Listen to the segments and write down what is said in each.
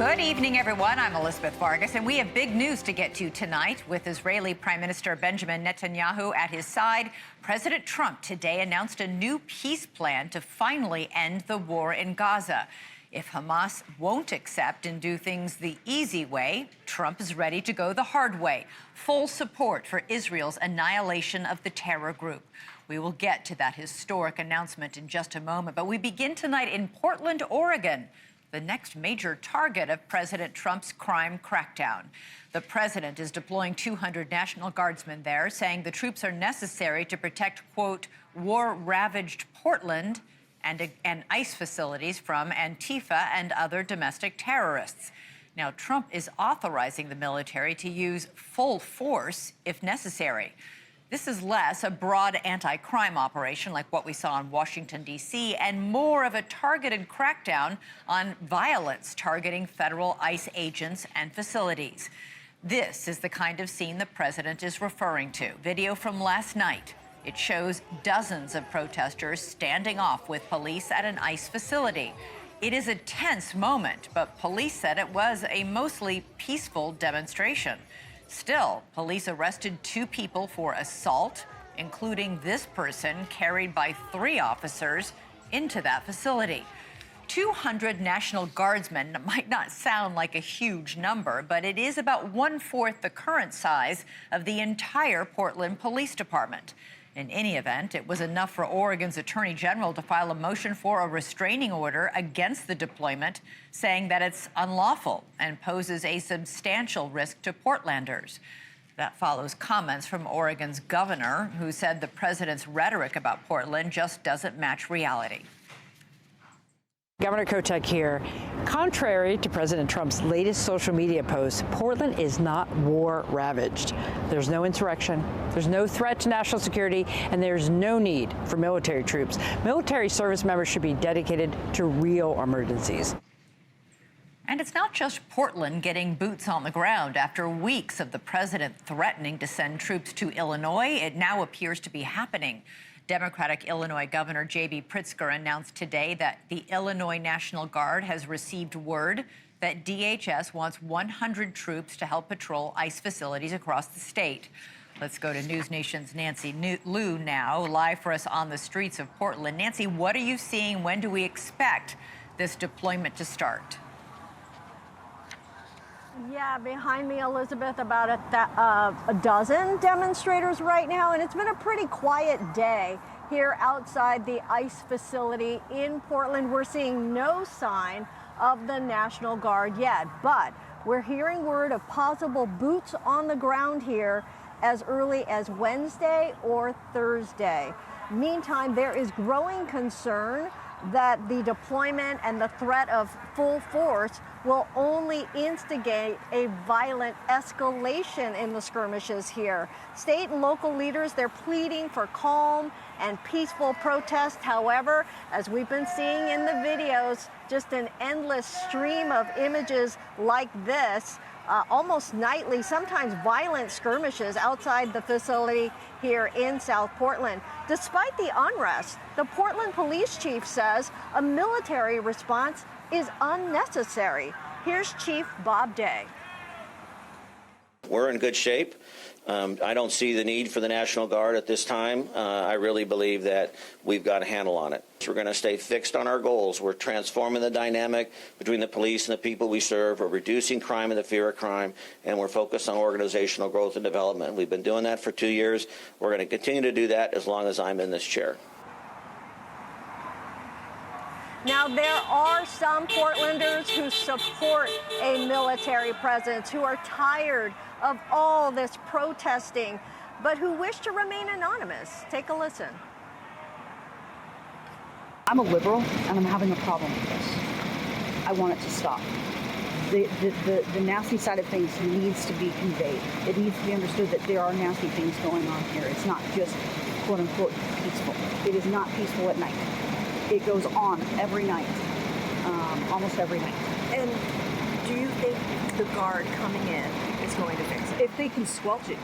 Good evening, everyone. I'm Elizabeth Vargas, and we have big news to get to tonight. With Israeli Prime Minister Benjamin Netanyahu at his side, President Trump today announced a new peace plan to finally end the war in Gaza. If Hamas won't accept and do things the easy way, Trump is ready to go the hard way. Full support for Israel's annihilation of the terror group. We will get to that historic announcement in just a moment, but we begin tonight in Portland, Oregon, the next major target of President Trump's crime crackdown. The president is deploying 200 National Guardsmen there, saying the troops are necessary to protect, quote, war-ravaged Portland and ICE facilities from Antifa and other domestic terrorists. Now, Trump is authorizing the military to use full force if necessary. This is less a broad anti-crime operation like what we saw in Washington, D.C., and more of a targeted crackdown on violence targeting federal ICE agents and facilities. This is the kind of scene the president is referring to. Video from last night. It shows dozens of protesters standing off with police at an ICE facility. It is a tense moment, but police said it was a mostly peaceful demonstration. Still, police arrested 2 people for assault, including this person carried by 3 officers into that facility. 200 National Guardsmen might not sound like a huge number, but it is about 1/4 the current size of the entire Portland Police Department. In any event, it was enough for Oregon's Attorney General to file a motion for a restraining order against the deployment, saying that it's unlawful and poses a substantial risk to Portlanders. That follows comments from Oregon's governor, who said the president's rhetoric about Portland just doesn't match reality. Governor Kotek here. Contrary to President Trump's latest social media post, Portland is not war-ravaged. There's no insurrection, there's no threat to national security, and there's no need for military troops. Military service members should be dedicated to real emergencies. And it's not just Portland getting boots on the ground. After weeks of the president threatening to send troops to Illinois, it now appears to be happening. Democratic Illinois Governor J.B. Pritzker announced today that the Illinois National Guard has received word that DHS wants 100 troops to help patrol ICE facilities across the state. Let's go to NewsNation's Nancy Liu now, live for us on the streets of Portland. Nancy, what are you seeing? When do we expect this deployment to start? Yeah, behind me, Elizabeth, about a dozen demonstrators right now, and it's been a pretty quiet day here outside the ICE facility in Portland. We're seeing no sign of the National Guard yet, but we're hearing word of possible boots on the ground here as early as Wednesday or Thursday. Meantime, there is growing concern that the deployment and the threat of full force will only instigate a violent escalation in the skirmishes here. State and local leaders, they're pleading for calm and peaceful protest. However, as we've been seeing in the videos, just an endless stream of images like this, almost nightly, sometimes violent skirmishes outside the facility here in South Portland. Despite the unrest, the Portland police chief says a military response is unnecessary. Here's Chief Bob Day. We're in good shape. I don't see the need for the National Guard at this time. I really believe that we've got a handle on it. We're going to stay fixed on our goals. We're transforming the dynamic between the police and the people we serve. We're reducing crime and the fear of crime, and we're focused on organizational growth and development. We've been doing that for 2 years. We're going to continue to do that as long as I'm in this chair. Now, there are some Portlanders who support a military presence, who are tired of all this protesting, but who wish to remain anonymous. Take a listen. I'm a liberal, and I'm having a problem with this. I want it to stop. The nasty side of things needs to be conveyed. It needs to be understood that there are nasty things going on here. It's not just, quote-unquote, peaceful. It is not peaceful at night. It goes on every night, almost every night. And do you think the Guard coming in is going to fix it? If they can squelch it.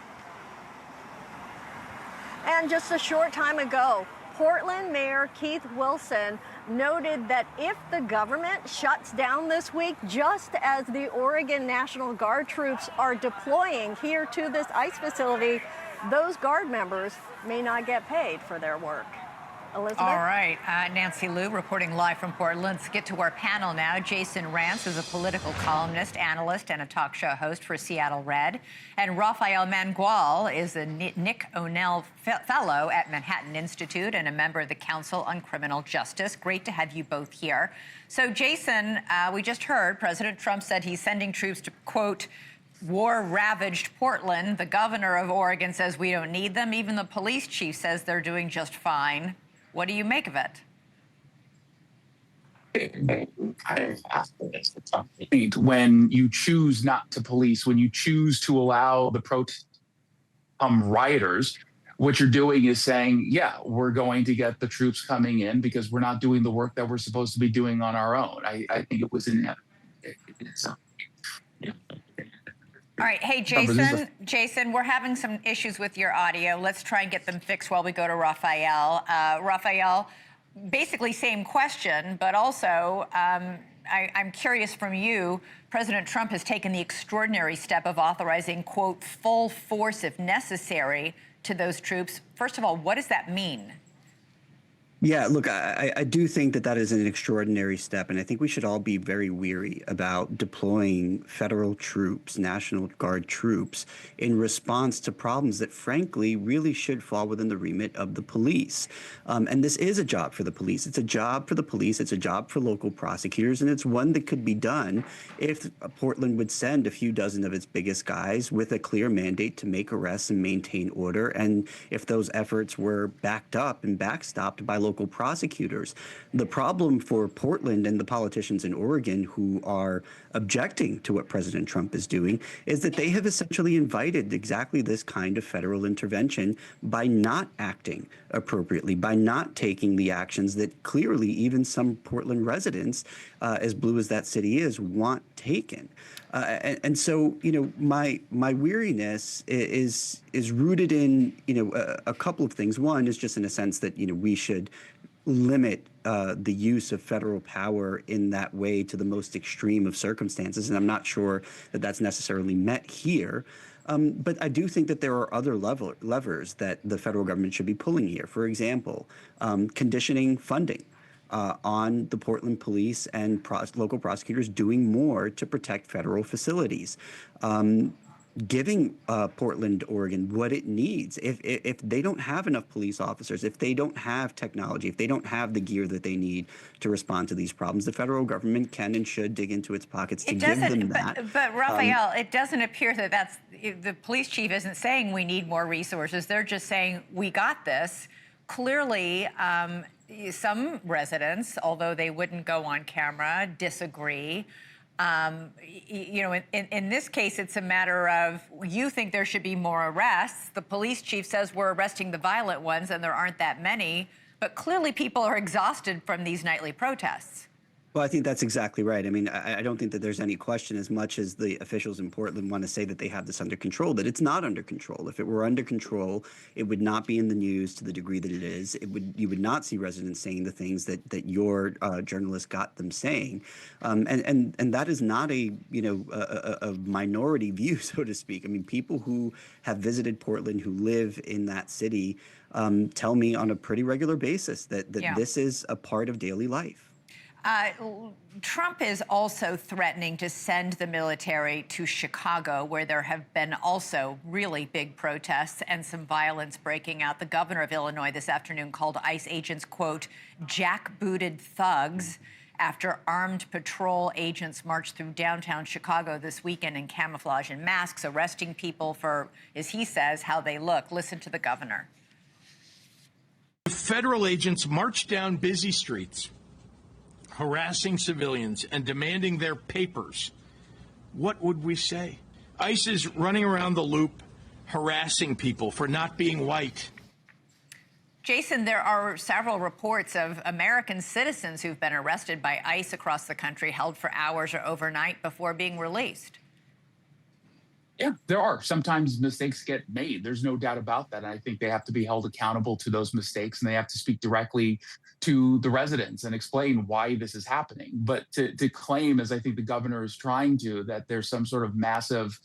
And just a short time ago, Portland Mayor Keith Wilson noted that if the government shuts down this week, just as the Oregon National Guard troops are deploying here to this ICE facility, those Guard members may not get paid for their work. Elizabeth? All right. Nancy Liu reporting live from Portland. Let's get to our panel now. Jason Rance is a political columnist, analyst, and a talk show host for Seattle Red. And Rafael Mangual is a Nick O'Neill Fellow at Manhattan Institute and a member of the Council on Criminal Justice. Great to have you both here. So, Jason, we just heard President Trump said he's sending troops to, quote, war-ravaged Portland. The governor of Oregon says we don't need them. Even the police chief says they're doing just fine. What do you make of it? When you choose not to police, when you choose to allow the rioters, what you're doing is saying, yeah, we're going to get the troops coming in because we're not doing the work that we're supposed to be doing on our own. I think it was in All right. Hey, Jason, we're having some issues with your audio. Let's try and get them fixed while we go to Rafael. Rafael, basically same question, but also I'm curious from you. President Trump has taken the extraordinary step of authorizing, quote, full force if necessary to those troops. First of all, what does that mean? Yeah, look, I do think that is an extraordinary step, and I think we should all be very weary about deploying federal troops, National Guard troops, in response to problems that, frankly, really should fall within the remit of the police. And this is a job for the police. It's a job for the police. It's a job for local prosecutors, and it's one that could be done if Portland would send a few dozen of its biggest guys with a clear mandate to make arrests and maintain order, and if those efforts were backed up and backstopped by local prosecutors. The problem for Portland and the politicians in Oregon who are objecting to what President Trump is doing is that they have essentially invited exactly this kind of federal intervention by not acting appropriately, by not taking the actions that clearly even some Portland residents, as blue as that city is, want taken. And so, my weariness is rooted in, a couple of things. One is just in a sense that, we should limit the use of federal power in that way to the most extreme of circumstances. And I'm not sure that that's necessarily met here. But I do think that there are other levers that the federal government should be pulling here. For example, conditioning funding on the Portland police and local prosecutors doing more to protect federal facilities. Giving Portland, Oregon, what it needs. If they don't have enough police officers, if they don't have technology, if they don't have the gear that they need to respond to these problems, the federal government can and should dig into its pockets to give them that. But Rafael, it doesn't appear that the police chief isn't saying we need more resources. They're just saying we got this. Clearly, some residents, although they wouldn't go on camera, disagree. In this case, it's a matter of you think there should be more arrests. The police chief says we're arresting the violent ones and there aren't that many. But clearly people are exhausted from these nightly protests. Well, I think that's exactly right. I mean, I don't think that there's any question, as much as the officials in Portland want to say that they have this under control, that it's not under control. If it were under control, it would not be in the news to the degree that it is. You would not see residents saying the things that your journalists got them saying. And that is not a minority view, so to speak. I mean, people who have visited Portland, who live in that city, tell me on a pretty regular basis that this is a part of daily life. Trump is also threatening to send the military to Chicago, where there have been also really big protests and some violence breaking out. The governor of Illinois this afternoon called ICE agents, quote, jackbooted thugs, after armed patrol agents marched through downtown Chicago this weekend in camouflage and masks, arresting people for, as he says, how they look. Listen to the governor. Federal agents marched down busy streets, harassing civilians and demanding their papers. What would we say? ICE is running around the loop, harassing people for not being white. Jason, there are several reports of American citizens who've been arrested by ICE across the country, held for hours or overnight before being released. Yeah, there are. Sometimes mistakes get made. There's no doubt about that. And I think they have to be held accountable to those mistakes, and they have to speak directly to the residents and explain why this is happening. But to claim, as I think the governor is trying to, that there's some sort of massive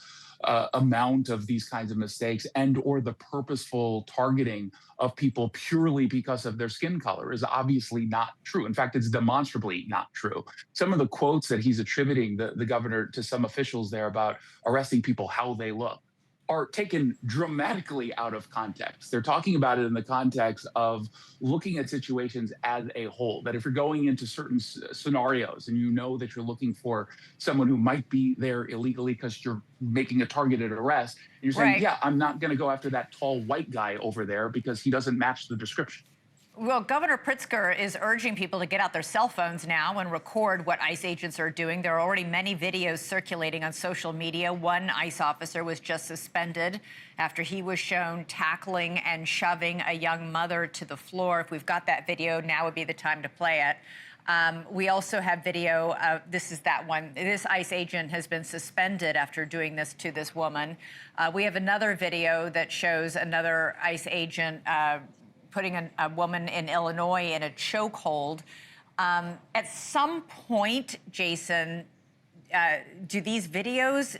amount of these kinds of mistakes and or the purposeful targeting of people purely because of their skin color is obviously not true. In fact, it's demonstrably not true. Some of the quotes that he's attributing the governor to some officials there about arresting people how they look are taken dramatically out of context. They're talking about it in the context of looking at situations as a whole, that if you're going into certain scenarios and you know that you're looking for someone who might be there illegally because you're making a targeted arrest, and you're saying, yeah, I'm not going to go after that tall white guy over there because he doesn't match the description. Well, Governor Pritzker is urging people to get out their cell phones now and record what ICE agents are doing. There are already many videos circulating on social media. One ICE officer was just suspended after he was shown tackling and shoving a young mother to the floor. If we've got that video, now would be the time to play it. We also have video. This is that one. This ICE agent has been suspended after doing this to this woman. We have another video that shows another ICE agent putting a woman in Illinois in a chokehold. At some point, Jason, do these videos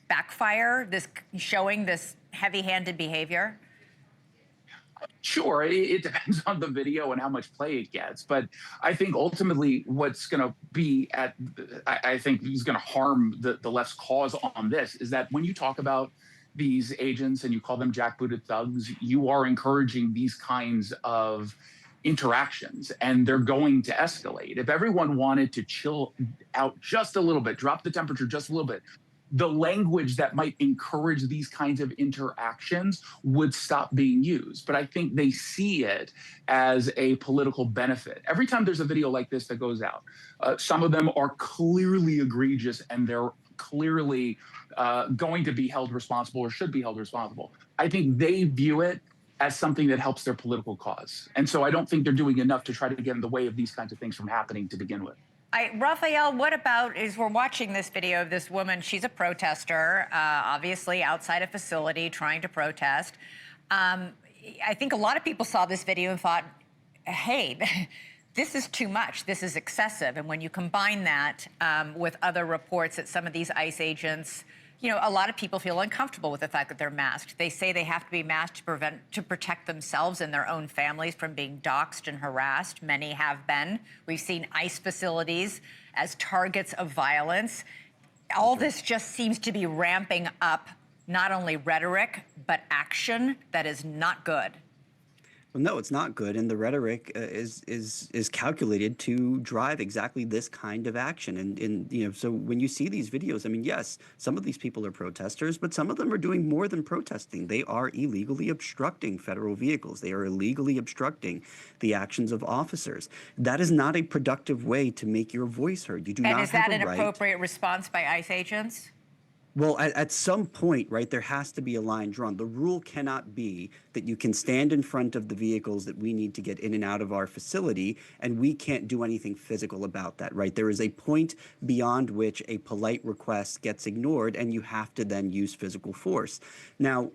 backfire, showing this heavy-handed behavior? Sure, it depends on the video and how much play it gets. But I think ultimately what's going to be I think is going to harm the left's cause on this is that when you talk about these agents and you call them jackbooted thugs, you are encouraging these kinds of interactions, and they're going to escalate. If everyone wanted to chill out just a little bit, drop the temperature just a little bit, the language that might encourage these kinds of interactions would stop being used. But I think they see it as a political benefit. Every time there's a video like this that goes out, some of them are clearly egregious and they're clearly going to be held responsible or should be held responsible. I think they view it as something that helps their political cause. And so I don't think they're doing enough to try to get in the way of these kinds of things from happening to begin with. Raphael, what about, we're watching this video of this woman, she's a protester, obviously outside a facility trying to protest. I think a lot of people saw this video and thought, hey, this is too much, this is excessive. And when you combine that with other reports that some of these ICE agents, a lot of people feel uncomfortable with the fact that they're masked. They say they have to be masked to protect themselves and their own families from being doxxed and harassed. Many have been. We've seen ICE facilities as targets of violence. All this just seems to be ramping up not only rhetoric, but action that is not good. Well, no, it's not good, and the rhetoric is calculated to drive exactly this kind of action. And so when you see these videos, I mean, yes, some of these people are protesters, but some of them are doing more than protesting. They are illegally obstructing federal vehicles. They are illegally obstructing the actions of officers. That is not a productive way to make your voice heard. You do not have a right. And is that an appropriate response by ICE agents? Well, at some point, right, there has to be a line drawn. The rule cannot be that you can stand in front of the vehicles that we need to get in and out of our facility, and we can't do anything physical about that, right? There is a point beyond which a polite request gets ignored, and you have to then use physical force. Now,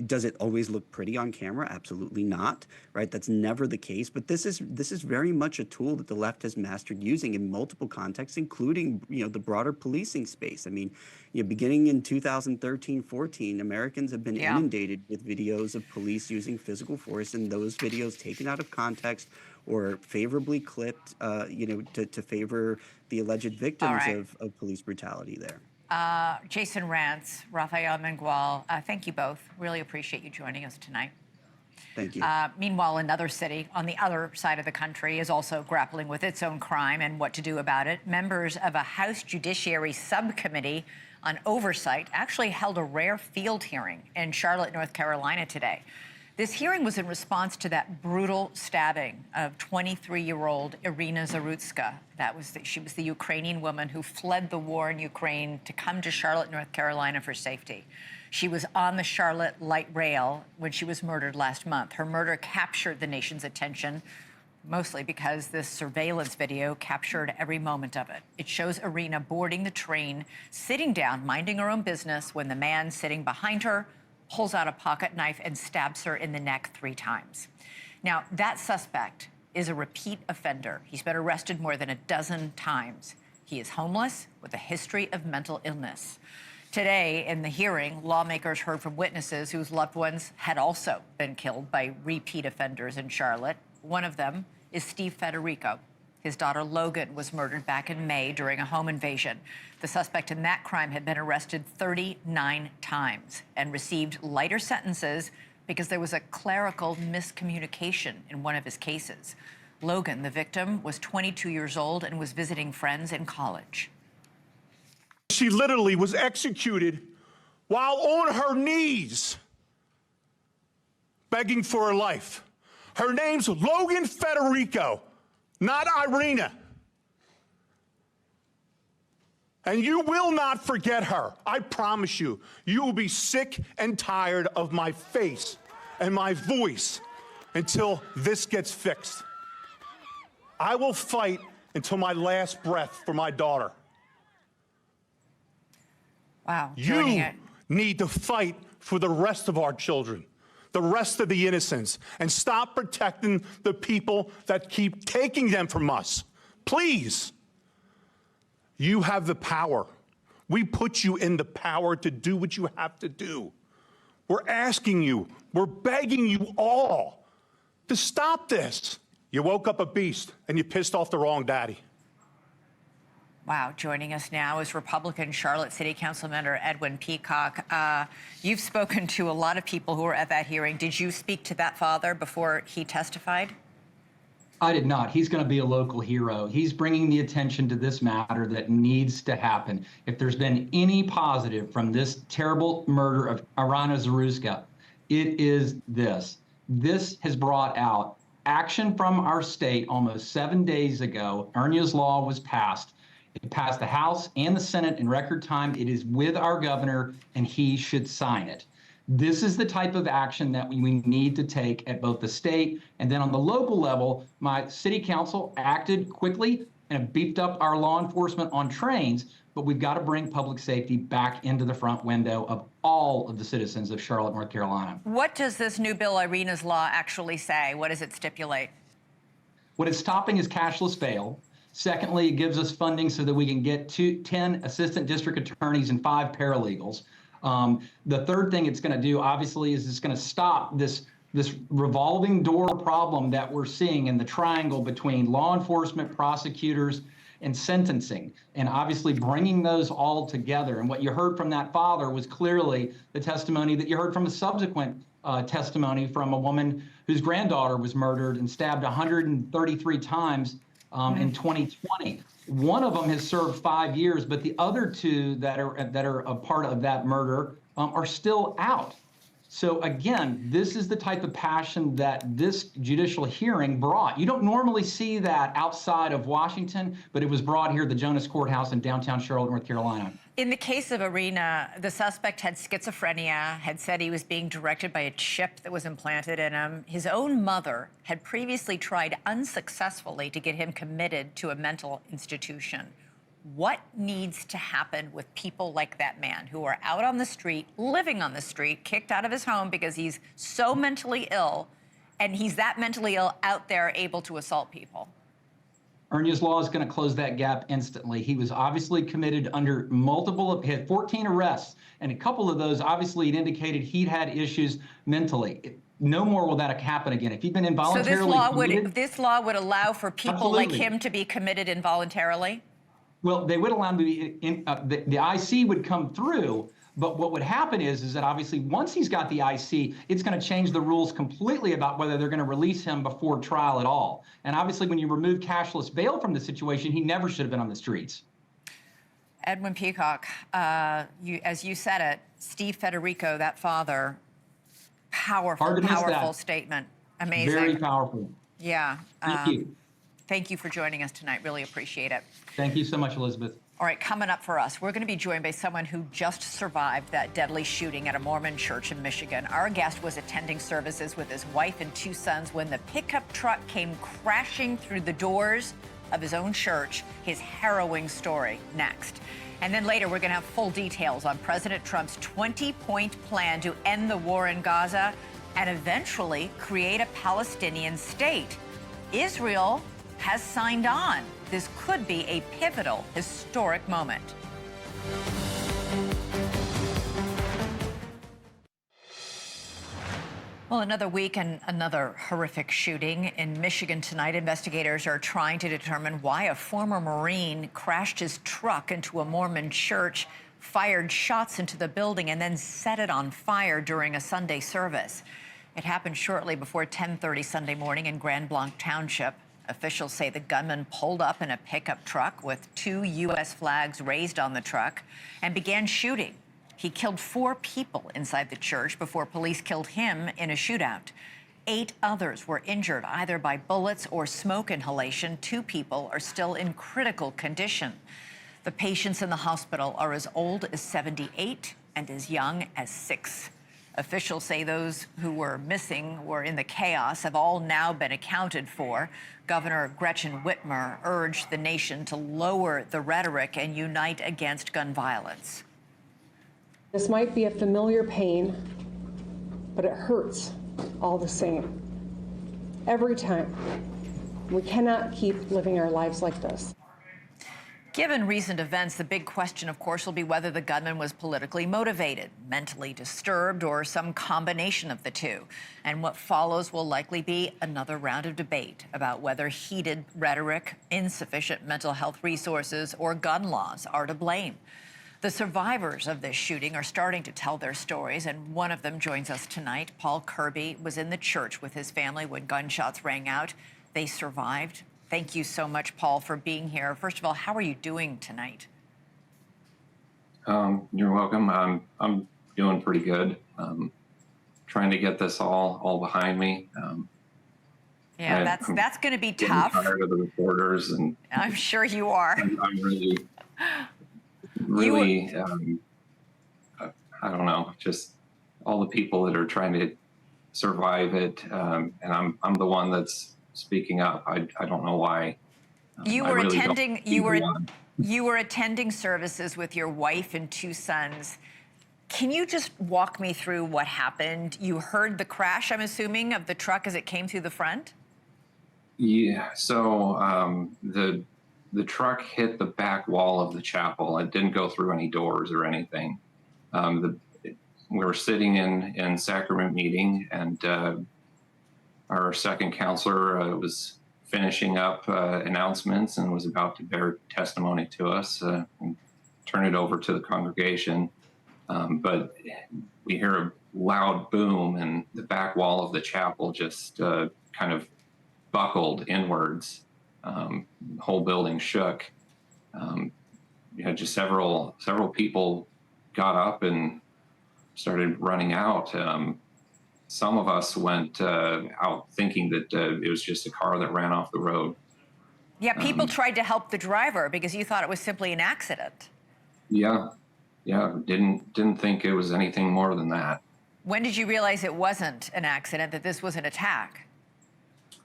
does it always look pretty on camera? Absolutely not, right? That's never the case. But this is very much a tool that the left has mastered using in multiple contexts, including the broader policing space. I mean, beginning in 2013-14, Americans have been inundated with videos of police using physical force, and those videos taken out of context or favorably clipped, to favor the alleged victims of police brutality there. Jason Rantz, Rafael Mengual, thank you both. Really appreciate you joining us tonight. Thank you. Meanwhile, another city on the other side of the country is also grappling with its own crime and what to do about it. Members of a House Judiciary Subcommittee on Oversight actually held a rare field hearing in Charlotte, North Carolina today. This hearing was in response to that brutal stabbing of 23-year-old Irina Zarutska. She was the Ukrainian woman who fled the war in Ukraine to come to Charlotte, North Carolina for safety. She was on the Charlotte light rail when she was murdered last month. Her murder captured the nation's attention. mostly because this surveillance video captured every moment of it. It shows Irina boarding the train, sitting down, minding her own business, when the man sitting behind her pulls out a pocket knife and stabs her in the neck 3 times. Now, that suspect is a repeat offender. He's been arrested more than a dozen times. He is homeless with a history of mental illness. Today, in the hearing, lawmakers heard from witnesses whose loved ones had also been killed by repeat offenders in Charlotte. One of them is Steve Federico. His daughter Logan was murdered back in May during a home invasion. The suspect in that crime had been arrested 39 times and received lighter sentences because there was a clerical miscommunication in one of his cases. Logan, the victim, was 22 years old and was visiting friends in college. She literally was executed while on her knees, begging for her life. Her name's Logan Federico, not Irina. And you will not forget her. I promise you. You will be sick and tired of my face and my voice until this gets fixed. I will fight until my last breath for my daughter. Wow. You need to fight for the rest of our children, the rest of the innocents, and stop protecting the people that keep taking them from us. Please. You have the power. We put you in the power to do what you have to do. We're asking you, we're begging you all to stop this. You woke up a beast and you pissed off the wrong daddy. Wow. Joining us now is Republican Charlotte City Council member Edwin Peacock. You've spoken to a lot of people who were at that hearing. Did you speak to that father before he testified? I did not. He's going to be a local hero. He's bringing the attention to this matter that needs to happen. If there's been any positive from this terrible murder of Irina Zaruska, it is this. This has brought out action from our state almost 7 days ago. Irina's law was passed. It passed the House and the Senate in record time. It is with our governor, and he should sign it. This is the type of action that we need to take at both the state and then on the local level. My city council acted quickly and beefed up our law enforcement on trains, but we've got to bring public safety back into the front window of all of the citizens of Charlotte, North Carolina. What does this new bill, Irina's law, actually say? What does it stipulate? What it's stopping is cashless bail. Secondly, it gives us funding so that we can get 10 assistant district attorneys and 5 paralegals. The third thing it's going to do, obviously, is it's going to stop this revolving door problem that we're seeing in the triangle between law enforcement, prosecutors, and sentencing, and obviously bringing those all together. And what you heard from that father was clearly the testimony that you heard from a subsequent testimony from a woman whose granddaughter was murdered and stabbed 133 times in 2020. One of them has served 5 years, but the other 2 that are a part of that murder are still out. So again, this is the type of passion that this judicial hearing brought. You don't normally see that outside of Washington, but it was brought here at the Jonas Courthouse in downtown Charlotte, North Carolina. In the case of Irina, the suspect had schizophrenia, had said he was being directed by a chip that was implanted in him. His own mother had previously tried unsuccessfully to get him committed to a mental institution. What needs to happen with people like that man who are out on the street, living on the street, kicked out of his home because he's so mentally ill, and he's that mentally ill out there able to assault people? Irina's law is going to close that gap instantly. He was obviously committed under he had 14 arrests, and a couple of those, obviously, it indicated he'd had issues mentally. No more will that happen again. If he'd been involuntarily this law would allow for people like him to be committed involuntarily? Well, they would allow him to be the IC would come through, but what would happen is that obviously once he's got the IC, it's going to change the rules completely about whether they're going to release him before trial at all. And obviously when you remove cashless bail from the situation, he never should have been on the streets. Edwin Peacock, as you said it, Steve Federico, that father, powerful statement. Amazing. Very powerful. Yeah. Thank you. Thank you for joining us tonight. Really appreciate it. Thank you so much, Elizabeth. All right, coming up for us, we're going to be joined by someone who just survived that deadly shooting at a Mormon church in Michigan. Our guest was attending services with his wife and 2 sons when the pickup truck came crashing through the doors of his own church. His harrowing story next. And then later, we're going to have full details on President Trump's 20-point plan to end the war in Gaza and eventually create a Palestinian state. Israel has signed on. This could be a pivotal, historic moment. Well, another week and another horrific shooting in Michigan tonight. Investigators are trying to determine why a former Marine crashed his truck into a Mormon church, fired shots into the building, and then set it on fire during a Sunday service. It happened shortly before 10:30 Sunday morning in Grand Blanc Township. Officials say the gunman pulled up in a pickup truck with 2 U.S. flags raised on the truck and began shooting. He killed 4 people inside the church before police killed him in a shootout. 8 others were injured either by bullets or smoke inhalation. 2 people are still in critical condition. The patients in the hospital are as old as 78 and as young as 6. Officials say those who were missing or in the chaos have all now been accounted for. Governor Gretchen Whitmer urged the nation to lower the rhetoric and unite against gun violence. This might be a familiar pain, but it hurts all the same. Every time. We cannot keep living our lives like this. Given recent events, the big question, of course, will be whether the gunman was politically motivated, mentally disturbed, or some combination of the two. And what follows will likely be another round of debate about whether heated rhetoric, insufficient mental health resources, or gun laws are to blame. The survivors of this shooting are starting to tell their stories, and one of them joins us tonight. Paul Kirby was in the church with his family when gunshots rang out. They survived. Thank you so much, Paul, for being here. First of all, how are you doing tonight? You're welcome. I'm doing pretty good. Trying to get this all behind me. Yeah, that's going to be tough. I'm tired of the reporters, and I'm sure you are. I'm really. I don't know, just all the people that are trying to survive it, and I'm the one that's speaking up. I don't know why. You were you were attending services with your wife and 2 sons. Can you just walk me through what happened? You heard the crash, I'm assuming, of the truck as it came through the front? Yeah. So the truck hit the back wall of the chapel. It didn't go through any doors or anything. We were sitting in sacrament meeting, and our second counselor was finishing up announcements and was about to bear testimony to us and turn it over to the congregation. But we hear a loud boom, and the back wall of the chapel just kind of buckled inwards. The whole building shook. Just several people got up and started running out. Some of us went out thinking that it was just a car that ran off the road. Yeah, people tried to help the driver because you thought it was simply an accident. Yeah, didn't think it was anything more than that. When did you realize it wasn't an accident, that this was an attack?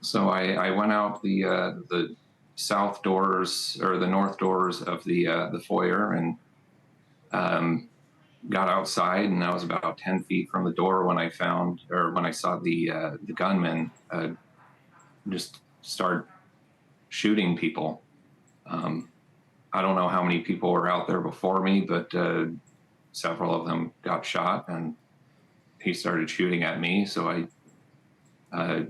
So I went out the south doors or the north doors of the foyer and got outside, and I was about 10 feet from the door when I saw the gunman just start shooting people. I don't know how many people were out there before me, but several of them got shot, and he started shooting at me. So I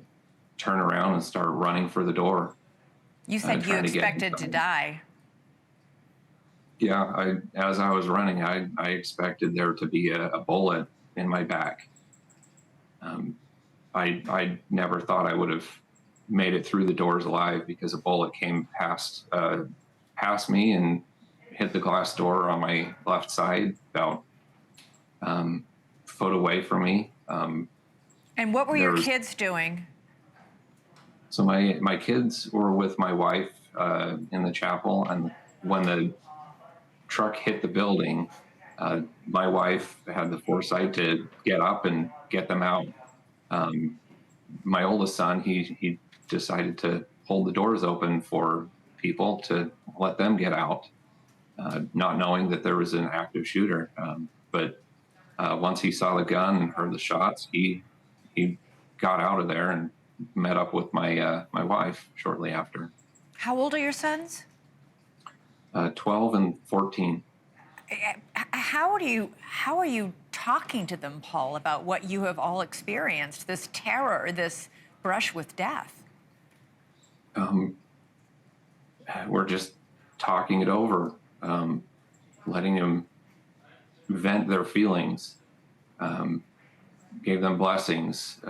turned around and started running for the door. You said you expected to die. Yeah, as I was running, I expected there to be a bullet in my back. I never thought I would have made it through the doors alive because a bullet came past me and hit the glass door on my left side, about a foot away from me. And what were your kids doing? So my kids were with my wife in the chapel, and when the truck hit the building, my wife had the foresight to get up and get them out. My oldest son, he decided to hold the doors open for people to let them get out, not knowing that there was an active shooter. But once he saw the gun and heard the shots, he got out of there and met up with my wife shortly after. How old are your sons? 12 and 14. How are you talking to them, Paul, about what you have all experienced, this terror, this brush with death? We're just talking it over, letting them vent their feelings, gave them blessings.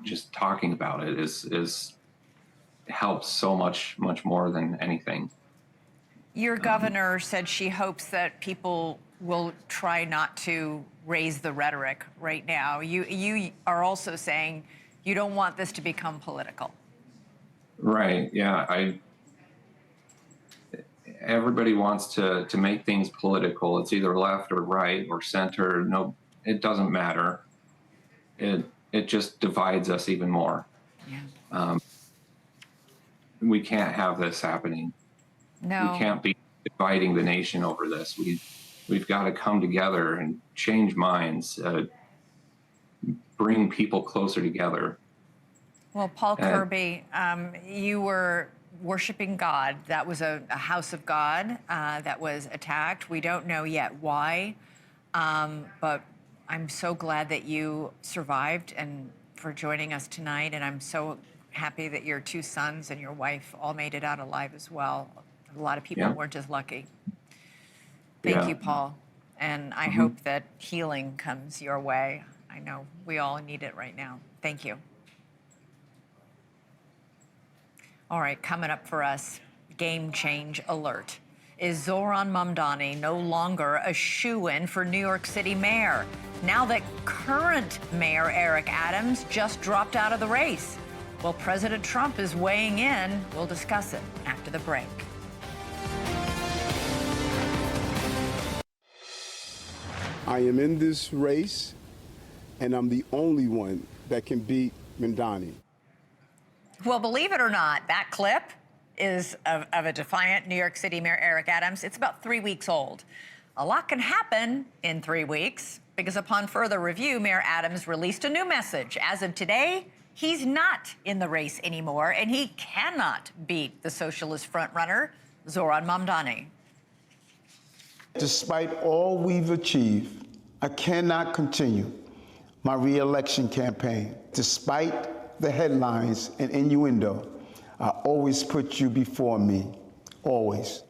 Just talking about it is helps so much more than anything. Your governor said she hopes that people will try not to raise the rhetoric right now. You are also saying you don't want this to become political. Right. Yeah. Everybody wants to make things political. It's either left or right or center. No, it doesn't matter. It just divides us even more. Yeah. We can't have this happening. No. We can't be dividing the nation over this. We've got to come together and change minds, bring people closer together. Well, Paul Kirby, you were worshiping God. That was a house of God that was attacked. We don't know yet why, but I'm so glad that you survived and for joining us tonight. And I'm so happy that your two sons and your wife all made it out alive as well. A lot of people weren't as lucky. Thank you, Paul. And I hope that healing comes your way. I know we all need it right now. Thank you. All right, coming up for us, game change alert. Is Zohran Mamdani no longer a shoo-in for New York City mayor, now that current Mayor Eric Adams just dropped out of the race? Well, President Trump is weighing in. We'll discuss it after the break. I am in this race, and I'm the only one that can beat Mamdani. Well, believe it or not, that clip is of a defiant New York City Mayor Eric Adams. It's about 3 weeks old. A lot can happen in 3 weeks because upon further review, Mayor Adams released a new message. As of today, he's not in the race anymore, and he cannot beat the socialist frontrunner, Zohran Mamdani. Despite all we've achieved, I cannot continue my re-election campaign. Despite the headlines and innuendo, I always put you before me, always.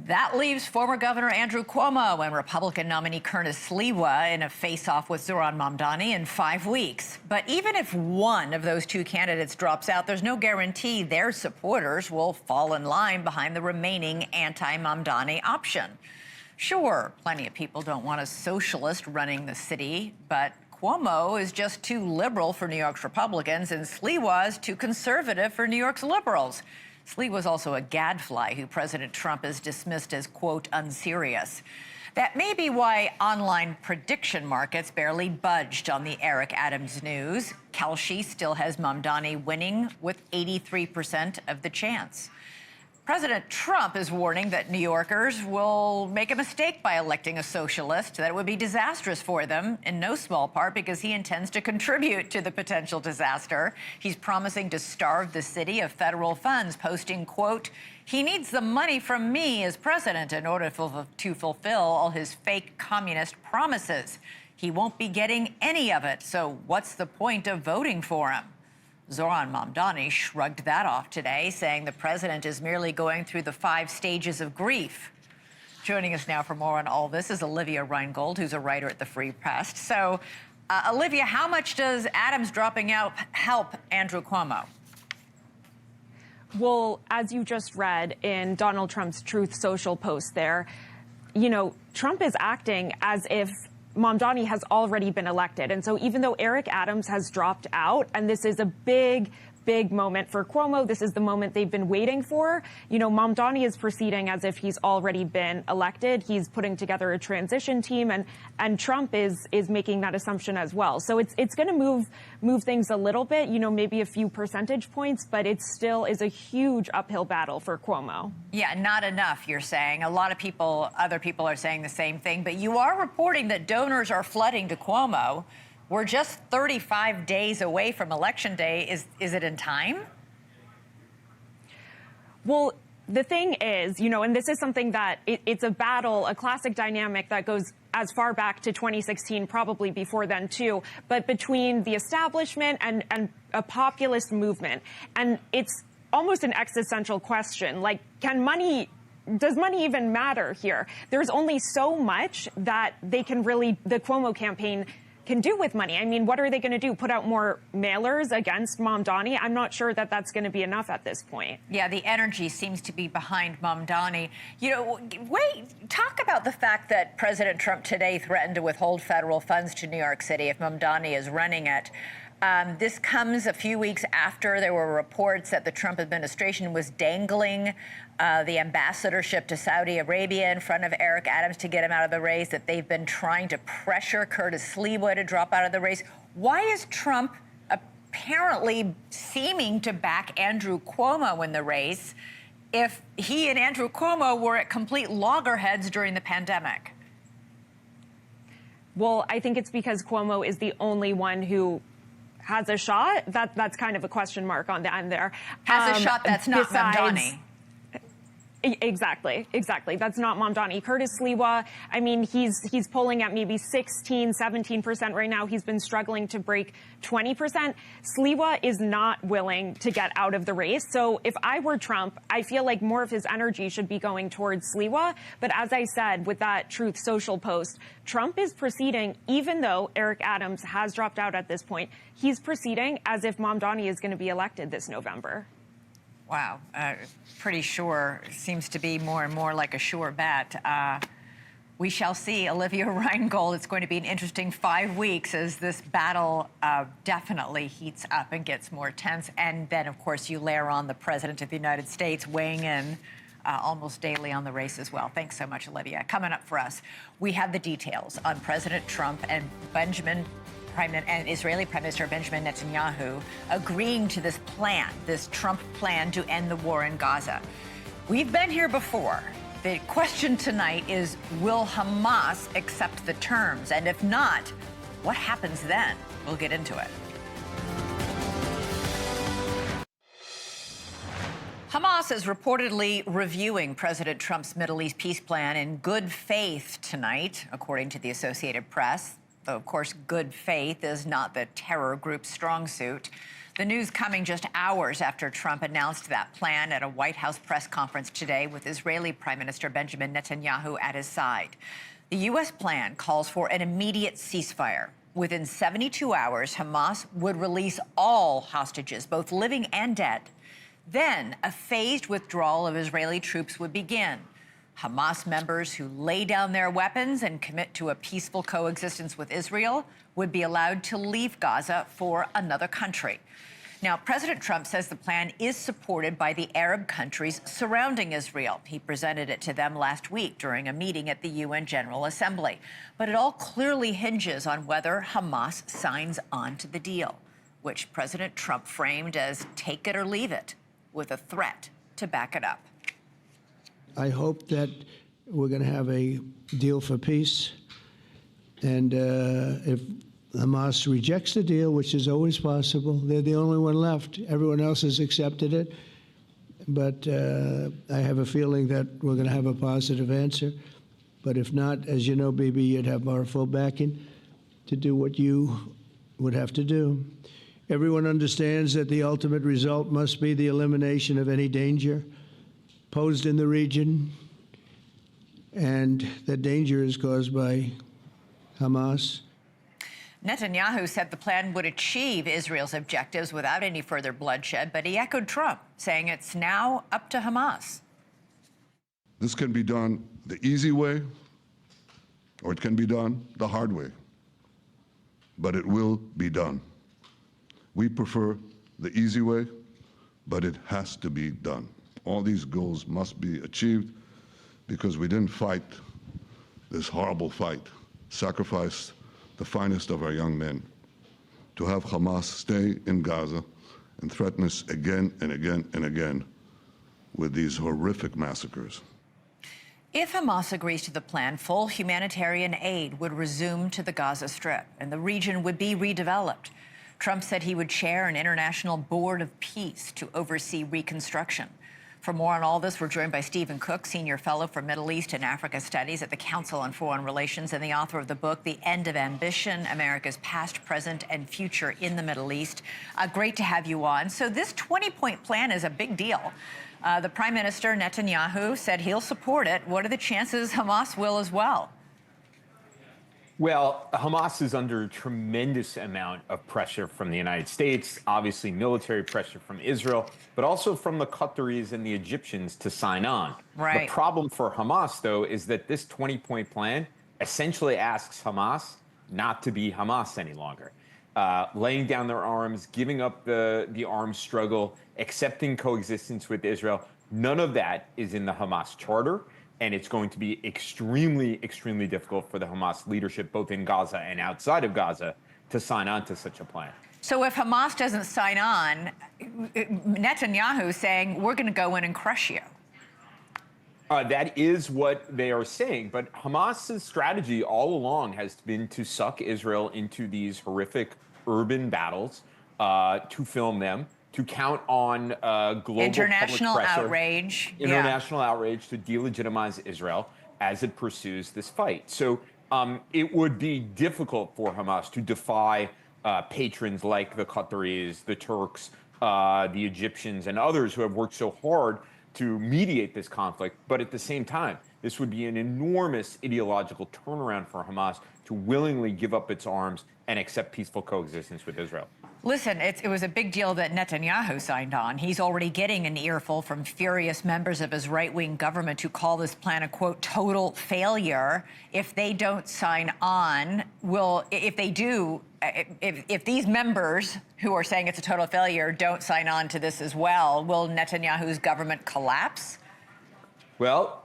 That leaves former Governor Andrew Cuomo and Republican nominee Curtis Sliwa in a face-off with Zohran Mamdani in 5 weeks. But even if one of those two candidates drops out, there's no guarantee their supporters will fall in line behind the remaining anti-Mamdani option. Sure, plenty of people don't want a socialist running the city, but Cuomo is just too liberal for New York's Republicans, and Sliwa is too conservative for New York's liberals. Sliwa was also a gadfly who President Trump has dismissed as, quote, unserious. That may be why online prediction markets barely budged on the Eric Adams news. Kalshi still has Mamdani winning with 83% of the chance. President Trump is warning that New Yorkers will make a mistake by electing a socialist, that it would be disastrous for them, in no small part because he intends to contribute to the potential disaster. He's promising to starve the city of federal funds, posting, quote, he needs the money from me as president in order to fulfill all his fake communist promises. He won't be getting any of it, so what's the point of voting for him? Zohran Mamdani shrugged that off today, saying the president is merely going through the 5 stages of grief. Joining us now for more on all this is Olivia Reingold, who's a writer at the Free Press. So, Olivia, how much does Adams dropping out help Andrew Cuomo? Well, as you just read in Donald Trump's Truth Social post there, you know, Trump is acting as if Mamdani has already been elected. And so even though Eric Adams has dropped out, and this is a big big moment for Cuomo. This is the moment they've been waiting for. You know, Mamdani is proceeding as if he's already been elected. He's putting together a transition team, and Trump is making that assumption as well. So it's going to move things a little bit, you know, maybe a few percentage points, but it still is a huge uphill battle for Cuomo. Yeah, not enough, you're saying. A lot of people, other people are saying the same thing, but you are reporting that donors are flooding to Cuomo. We're just 35 days away from Election Day. Is it in time? Well, the thing is, you know, and this is something that it's a battle, a classic dynamic that goes as far back to 2016, probably before then too, but between the establishment and a populist movement. And it's almost an existential question, like, does money even matter here? There's only so much that they can really, the Cuomo campaign can do with money. I mean, what are they going to do? Put out more mailers against Mamdani? I'm not sure that that's going to be enough at this point. Yeah, the energy seems to be behind Mamdani. You know, talk about the fact that President Trump today threatened to withhold federal funds to New York City if Mamdani is running it. This comes a few weeks after there were reports that the Trump administration was dangling the ambassadorship to Saudi Arabia in front of Eric Adams to get him out of the race, that they've been trying to pressure Curtis Sliwa to drop out of the race. Why is Trump apparently seeming to back Andrew Cuomo in the race if he and Andrew Cuomo were at complete loggerheads during the pandemic? Well, I think it's because Cuomo is the only one who has a shot. That's kind of a question mark on the end there. Has a shot that's not Mamdani. Exactly. That's not Mamdani. Curtis Sliwa, I mean, he's polling at maybe 16, 17% right now. He's been struggling to break 20%. Sliwa is not willing to get out of the race. So if I were Trump, I feel like more of his energy should be going towards Sliwa. But as I said, with that Truth Social post, Trump is proceeding, even though Eric Adams has dropped out at this point, he's proceeding as if Mamdani is going to be elected this November. Wow, pretty sure. Seems to be more and more like a sure bet. We shall see. Olivia Reingold, it's going to be an interesting 5 weeks as this battle definitely heats up and gets more tense. And then, of course, you layer on the President of the United States weighing in almost daily on the race as well. Thanks so much, Olivia. Coming up for us, we have the details on President Trump and Israeli Prime Minister Benjamin Netanyahu agreeing to this plan, this Trump plan to end the war in Gaza. We've been here before. The question tonight is, will Hamas accept the terms? And if not, what happens then? We'll get into it. Hamas is reportedly reviewing President Trump's Mideast Peace Plan in good faith tonight, according to the Associated Press. Though, of course, good faith is not the terror group's strong suit. The news coming just hours after Trump announced that plan at a White House press conference today with Israeli Prime Minister Benjamin Netanyahu at his side. The U.S. plan calls for an immediate ceasefire. Within 72 hours, Hamas would release all hostages, both living and dead. Then a phased withdrawal of Israeli troops would begin. Hamas members who lay down their weapons and commit to a peaceful coexistence with Israel would be allowed to leave Gaza for another country. Now, President Trump says the plan is supported by the Arab countries surrounding Israel. He presented it to them last week during a meeting at the UN General Assembly. But it all clearly hinges on whether Hamas signs on to the deal, which President Trump framed as take it or leave it, with a threat to back it up. I hope that we're going to have a deal for peace. And if Hamas rejects the deal, which is always possible, they're the only one left. Everyone else has accepted it. But I have a feeling that we're going to have a positive answer. But if not, as you know, Bibi, you'd have our full backing to do what you would have to do. Everyone understands that the ultimate result must be the elimination of any danger posed in the region, and that danger is caused by Hamas. Netanyahu said the plan would achieve Israel's objectives without any further bloodshed, but he echoed Trump, saying it's now up to Hamas. This can be done the easy way, or it can be done the hard way, but it will be done. We prefer the easy way, but it has to be done. All these goals must be achieved because we didn't fight this horrible fight, sacrifice the finest of our young men to have Hamas stay in Gaza and threaten us again and again and again with these horrific massacres. If Hamas agrees to the plan, full humanitarian aid would resume to the Gaza Strip, and the region would be redeveloped. Trump said he would chair an international board of peace to oversee reconstruction. For more on all this, we're joined by Stephen Cook, Senior Fellow for Middle East and Africa Studies at the Council on Foreign Relations and the author of the book, The End of Ambition, America's Past, Present, and Future in the Middle East. Great to have you on. So this 20-point plan is a big deal. The Prime Minister Netanyahu said he'll support it. What are the chances Hamas will as well? Well, Hamas is under a tremendous amount of pressure from the United States, obviously military pressure from Israel, but also from the Qataris and the Egyptians to sign on. Right. The problem for Hamas, though, is that this 20-point plan essentially asks Hamas not to be Hamas any longer. Laying down their arms, giving up the arms struggle, accepting coexistence with Israel. None of that is in the Hamas charter. And it's going to be extremely, extremely difficult for the Hamas leadership, both in Gaza and outside of Gaza, to sign on to such a plan. So if Hamas doesn't sign on, Netanyahu saying, we're going to go in and crush you. That is what they are saying. But Hamas's strategy all along has been to suck Israel into these horrific urban battles, to film them, to count on global international public pressure, outrage. International outrage to delegitimize Israel as it pursues this fight. So it would be difficult for Hamas to defy patrons like the Qataris, the Turks, the Egyptians, and others who have worked so hard to mediate this conflict. But at the same time, this would be an enormous ideological turnaround for Hamas to willingly give up its arms and accept peaceful coexistence with Israel. Listen, it was a big deal that Netanyahu signed on. He's already getting an earful from furious members of his right-wing government who call this plan a, quote, total failure. If they don't sign on, if they do, if these members who are saying it's a total failure don't sign on to this as well, will Netanyahu's government collapse? Well,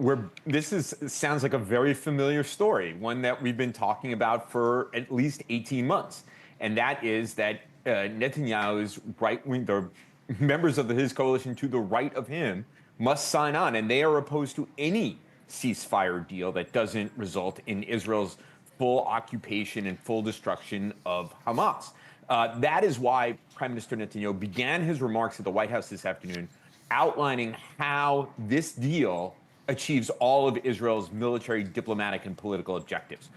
sounds like a very familiar story, one that we've been talking about for at least 18 months. And that is that Netanyahu's right-wing, the members of his coalition to the right of him must sign on. And they are opposed to any ceasefire deal that doesn't result in Israel's full occupation and full destruction of Hamas. That is why Prime Minister Netanyahu began his remarks at the White House this afternoon outlining how this deal achieves all of Israel's military, diplomatic, and political objectives.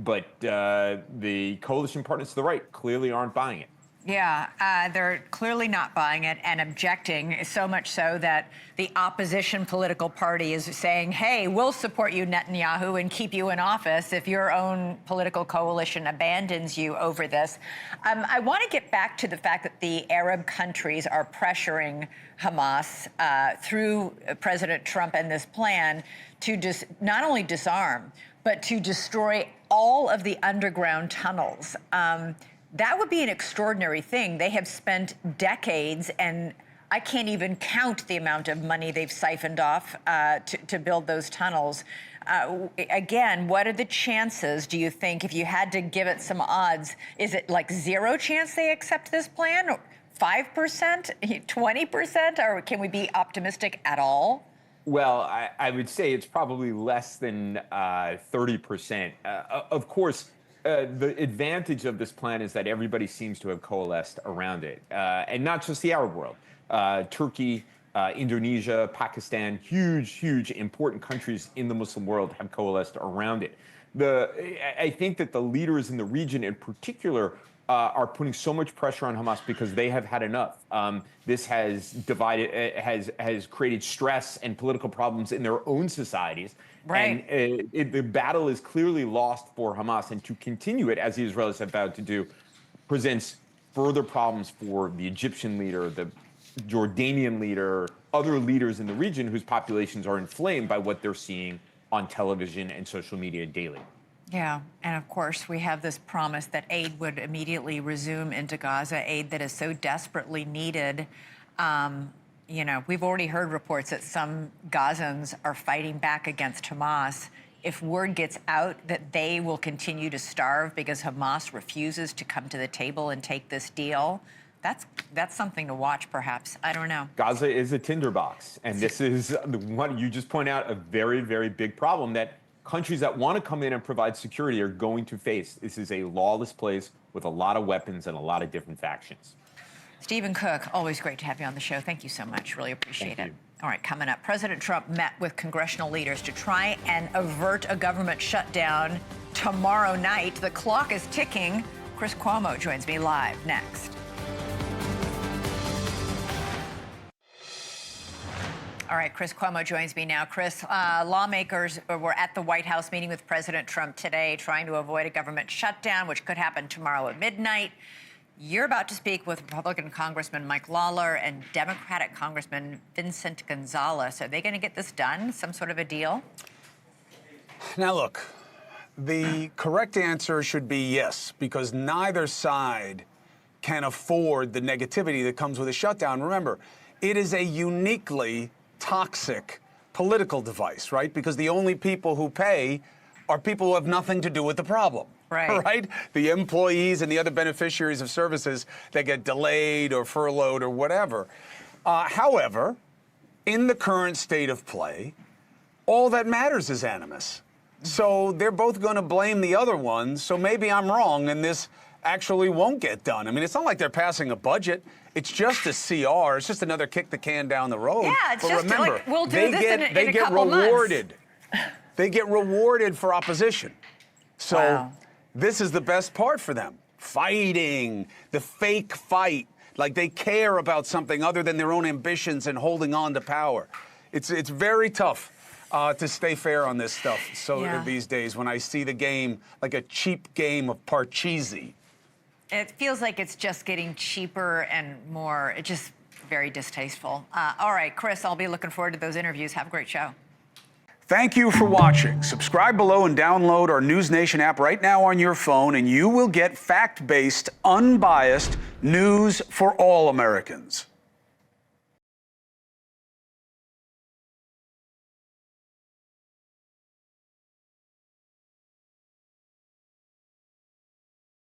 But the coalition partners to the right clearly aren't buying it. Yeah, they're clearly not buying it and objecting, so much so that the opposition political party is saying, hey, we'll support you, Netanyahu, and keep you in office if your own political coalition abandons you over this. I want to get back to the fact that the Arab countries are pressuring Hamas through President Trump and this plan to not only disarm, but to destroy all of the underground tunnels. That would be an extraordinary thing. They have spent decades, and I can't even count the amount of money they've siphoned off to build those tunnels. Again, what are the chances, do you think, if you had to give it some odds, is it like 0 chance they accept this plan? 5%? 20%? Or can we be optimistic at all? Well, I would say it's probably less than 30%. Of course, the advantage of this plan is that everybody seems to have coalesced around it, and not just the Arab world. Turkey, Indonesia, Pakistan, huge, important countries in the Muslim world have coalesced around it. I think that the leaders in the region in particular are putting so much pressure on Hamas because they have had enough. This has divided, has created stress and political problems in their own societies. Right. And the battle is clearly lost for Hamas, and to continue it, as the Israelis have vowed to do, presents further problems for the Egyptian leader, the Jordanian leader, other leaders in the region whose populations are inflamed by what they're seeing on television and social media daily. Yeah, and of course, we have this promise that aid would immediately resume into Gaza, aid that is so desperately needed. You know, we've already heard reports that some Gazans are fighting back against Hamas. If word gets out that they will continue to starve because Hamas refuses to come to the table and take this deal, that's something to watch, perhaps. I don't know. Gaza is a tinderbox, and this is what you just point out, a very, very big problem that countries that want to come in and provide security are going to face. This is a lawless place with a lot of weapons and a lot of different factions. Stephen Cook, always great to have you on the show. Thank you so much. Really appreciate it. All right, coming up, President Trump met with congressional leaders to try and avert a government shutdown tomorrow night. The clock is ticking. Chris Cuomo joins me live next. All right, Chris Cuomo joins me now. Chris, lawmakers were at the White House meeting with President Trump today, trying to avoid a government shutdown, which could happen tomorrow at midnight. You're about to speak with Republican Congressman Mike Lawler and Democratic Congressman Vincent Gonzalez. Are they going to get this done? Some sort of a deal? Now, look, the correct answer should be yes, because neither side can afford the negativity that comes with a shutdown. Remember, it is a uniquely toxic political device, right? Because the only people who pay are people who have nothing to do with the problem. Right? The employees and the other beneficiaries of services that get delayed or furloughed or whatever. However, in the current state of play, all that matters is animus. So they're both going to blame the other one. So maybe I'm wrong and this actually won't get done. I mean, it's not like they're passing a budget. It's just a CR. It's just another kick the can down the road. Yeah, it's but just remember, like, we'll do this in a couple rewarded. months. They get rewarded for opposition. So this is the best part for them. Fighting, the fake fight, like they care about something other than their own ambitions and holding on to power. It's very tough to stay fair on this stuff these days when I see the game like a cheap game of Parcheesi. It feels like it's just getting cheaper and more, it's just very distasteful. All right, Chris, I'll be looking forward to those interviews. Have a great show. Thank you for watching. Subscribe below and download our NewsNation app right now on your phone, and you will get fact-based, unbiased news for all Americans.